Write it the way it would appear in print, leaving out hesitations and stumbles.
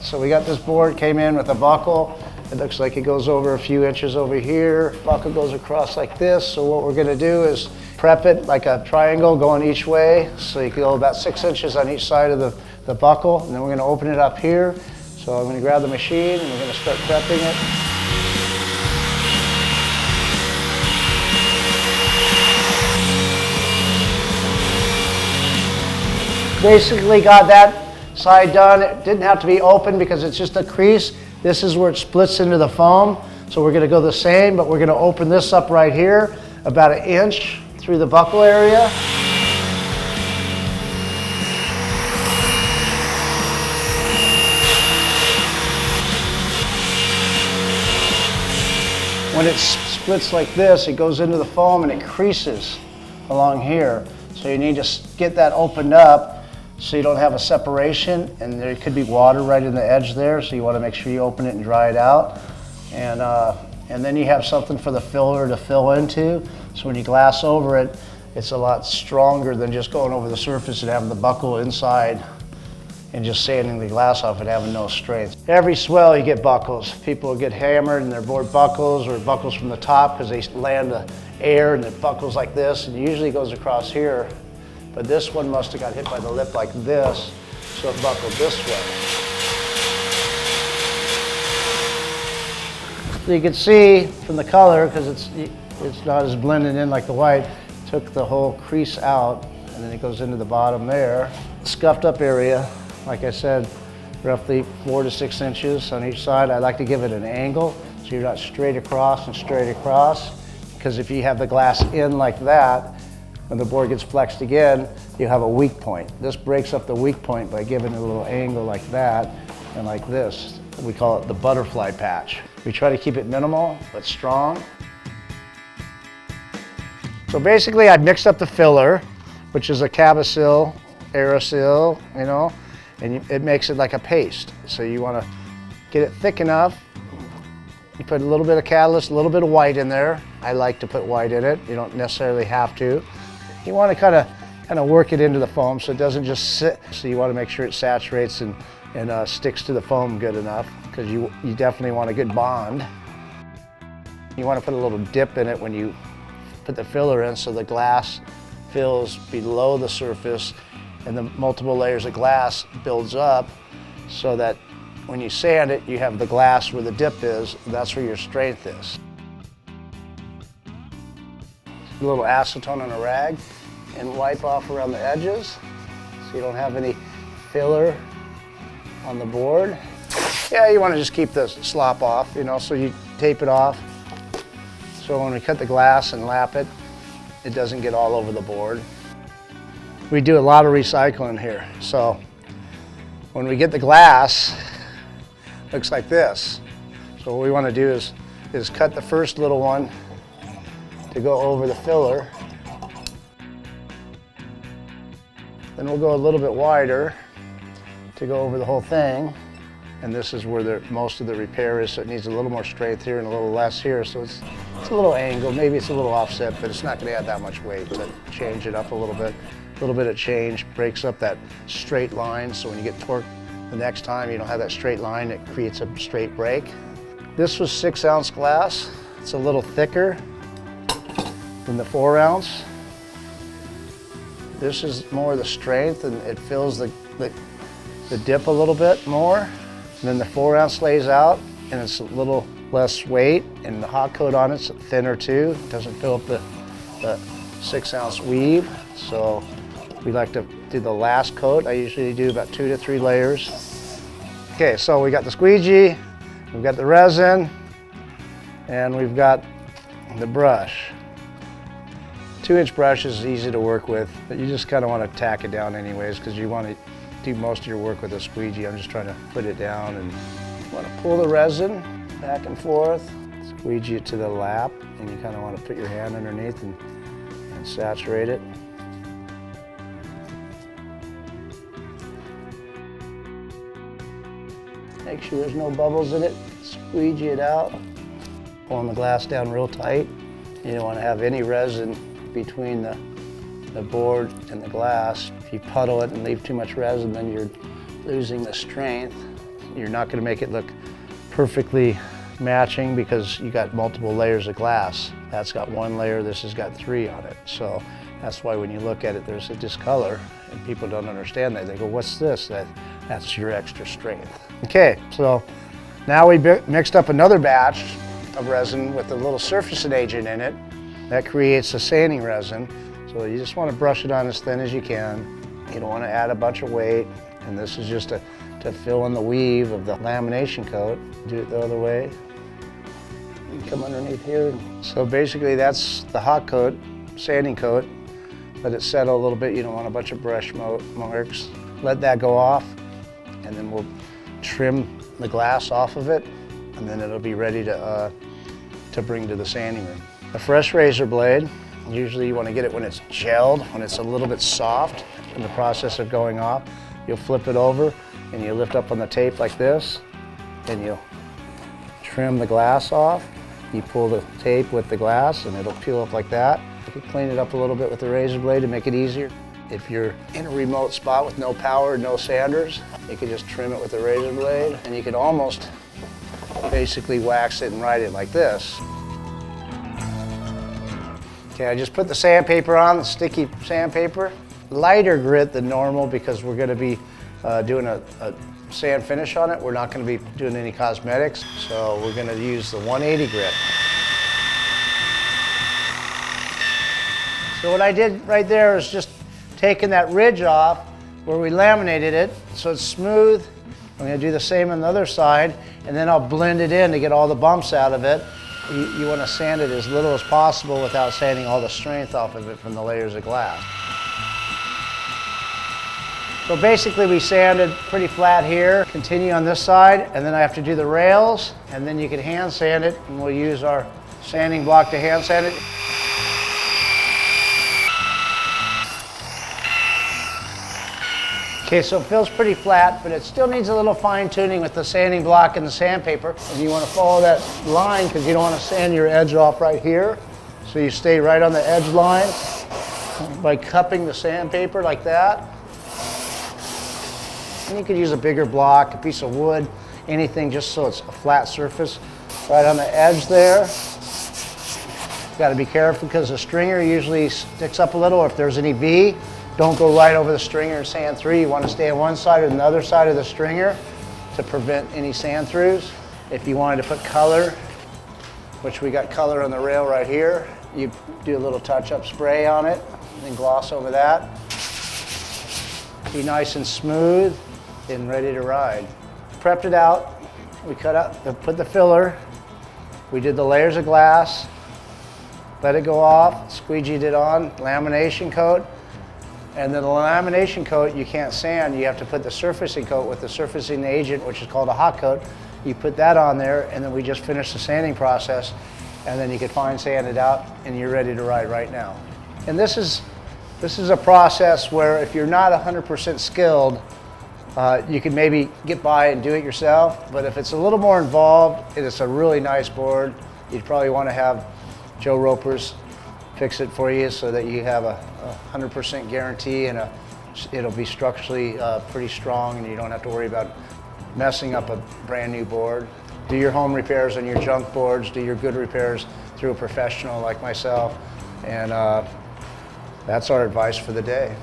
So we got this board, came in with a buckle. It looks like it goes over a few inches over here. Buckle goes across like this. So what we're gonna do is prep it like a triangle going each way. So you can go about 6 inches on each side of the buckle. And then we're gonna open it up here. So I'm gonna grab the machine and we're gonna start prepping it. Basically got that side done. It didn't have to be open because it's just a crease. This is where it splits into the foam. So we're gonna go the same, but we're gonna open this up right here, about 1 inch through the buckle area. When it splits like this, it goes into the foam and it creases along here. So you need to get that opened up so you don't have a separation, and there could be water right in the edge there, so you want to make sure you open it and dry it out. And then you have something for the filler to fill into, so when you glass over it, it's a lot stronger than just going over the surface and having the buckle inside and just sanding the glass off and having no strength. Every swell you get buckles. People get hammered and they're board buckles or buckles from the top because they land the air and it buckles like this, and it usually goes across here. But this one must have got hit by the lip like this, so it buckled this way. So you can see from the color, because it's not as blended in like the white, took the whole crease out, and then it goes into the bottom there. Scuffed up area, like I said, roughly 4 to 6 inches on each side. I like to give it an angle, so you're not straight across and straight across, because if you have the glass in like that, when the board gets flexed again, you have a weak point. This breaks up the weak point by giving it a little angle like that and like this. We call it the butterfly patch. We try to keep it minimal, but strong. So basically I mixed up the filler, which is a Cabasil, Aerosil, you know, and it makes it like a paste. So you want to get it thick enough. You put a little bit of catalyst, a little bit of white in there. I like to put white in it. You don't necessarily have to. You want to kind of work it into the foam so it doesn't just sit. So you want to make sure it saturates and sticks to the foam good enough, because you definitely want a good bond. You want to put a little dip in it when you put the filler in, so the glass fills below the surface and the multiple layers of glass builds up, so that when you sand it, you have the glass where the dip is. That's where your strength is. A little acetone on a rag and wipe off around the edges so you don't have any filler on the board. Yeah, you want to just keep the slop off, you know, so you tape it off. So when we cut the glass and lap it, it doesn't get all over the board. We do a lot of recycling here. So when we get the glass, it looks like this. So what we want to do is cut the first little one to go over the filler. Then we'll go a little bit wider to go over the whole thing. And this is where most of the repair is, so it needs a little more strength here and a little less here. So it's a little angled, maybe it's a little offset, but it's not going to add that much weight to change it up a little bit. A little bit of change breaks up that straight line, so when you get torque the next time, you don't have that straight line, it creates a straight break. This was 6-ounce glass. It's a little thicker than the 4-ounce. This is more the strength, and it fills the dip a little bit more. And then the 4-ounce lays out, and it's a little less weight, and the hot coat on it's thinner too. It doesn't fill up the 6-ounce weave. So we like to do the last coat. I usually do about 2 to 3 layers. Okay, so we got the squeegee, we've got the resin, and we've got the brush. 2-inch brush is easy to work with, but you just kind of want to tack it down anyways, because you want to do most of your work with a squeegee. I'm just trying to put it down, and you want to pull the resin back and forth, squeegee it to the lap, and you kind of want to put your hand underneath and saturate it. Make sure there's no bubbles in it, squeegee it out, pulling the glass down real tight. You don't want to have any resin between the board and the glass. If you puddle it and leave too much resin, then you're losing the strength. You're not going to make it look perfectly matching because you got multiple layers of glass. That's got one layer, this has got three on it. So that's why when you look at it, there's a discolor, and people don't understand that. They go, what's this? That's your extra strength. Okay, so now we mixed up another batch of resin with a little surfacing agent in it. That creates a sanding resin. So you just want to brush it on as thin as you can. You don't want to add a bunch of weight. And this is just to fill in the weave of the lamination coat. Do it the other way. You come underneath here. So basically that's the hot coat, sanding coat. Let it settle a little bit. You don't want a bunch of brush marks. Let that go off, and then we'll trim the glass off of it, and then it'll be ready to bring to the sanding room. A fresh razor blade, usually you want to get it when it's gelled, when it's a little bit soft in the process of going off. You'll flip it over and you lift up on the tape like this, and you'll trim the glass off. You pull the tape with the glass and it'll peel up like that. You can clean it up a little bit with the razor blade to make it easier. If you're in a remote spot with no power, no sanders, you can just trim it with the razor blade, and you can almost basically wax it and ride it like this. Okay, I just put the sandpaper on, the sticky sandpaper. Lighter grit than normal because we're going to be doing a sand finish on it. We're not going to be doing any cosmetics, so we're going to use the 180 grit. So what I did right there is just taking that ridge off where we laminated it so it's smooth. I'm going to do the same on the other side, and then I'll blend it in to get all the bumps out of it. You want to sand it as little as possible without sanding all the strength off of it from the layers of glass. So basically we sanded pretty flat here. Continue on this side, and then I have to do the rails, and then you can hand sand it, and we'll use our sanding block to hand sand it. Okay, so it feels pretty flat, but it still needs a little fine tuning with the sanding block and the sandpaper. And you want to follow that line because you don't want to sand your edge off right here. So you stay right on the edge line by cupping the sandpaper like that. And you could use a bigger block, a piece of wood, anything just so it's a flat surface. Right on the edge there. Got to be careful because the stringer usually sticks up a little. If there's any V, don't go right over the stringer and sand through. You want to stay on one side or the other side of the stringer to prevent any sand throughs. If you wanted to put color, which we got color on the rail right here, you do a little touch-up spray on it and then gloss over that. Be nice and smooth and ready to ride. Prepped it out. We put the filler. We did the layers of glass. Let it go off, squeegeed it on, lamination coat. And then the lamination coat you can't sand. You have to put the surfacing coat with the surfacing agent, which is called a hot coat. You put that on there, and then we just finished the sanding process, and then you can fine sand it out, and you're ready to ride right now. And this is a process where if you're not 100% skilled, you can maybe get by and do it yourself. But if it's a little more involved and it's a really nice board, you'd probably want to have Joe Ropers fix it for you so that you have a 100% guarantee, and it'll be structurally pretty strong, and you don't have to worry about messing up a brand new board. Do your home repairs on your junk boards, do your good repairs through a professional like myself, and that's our advice for the day.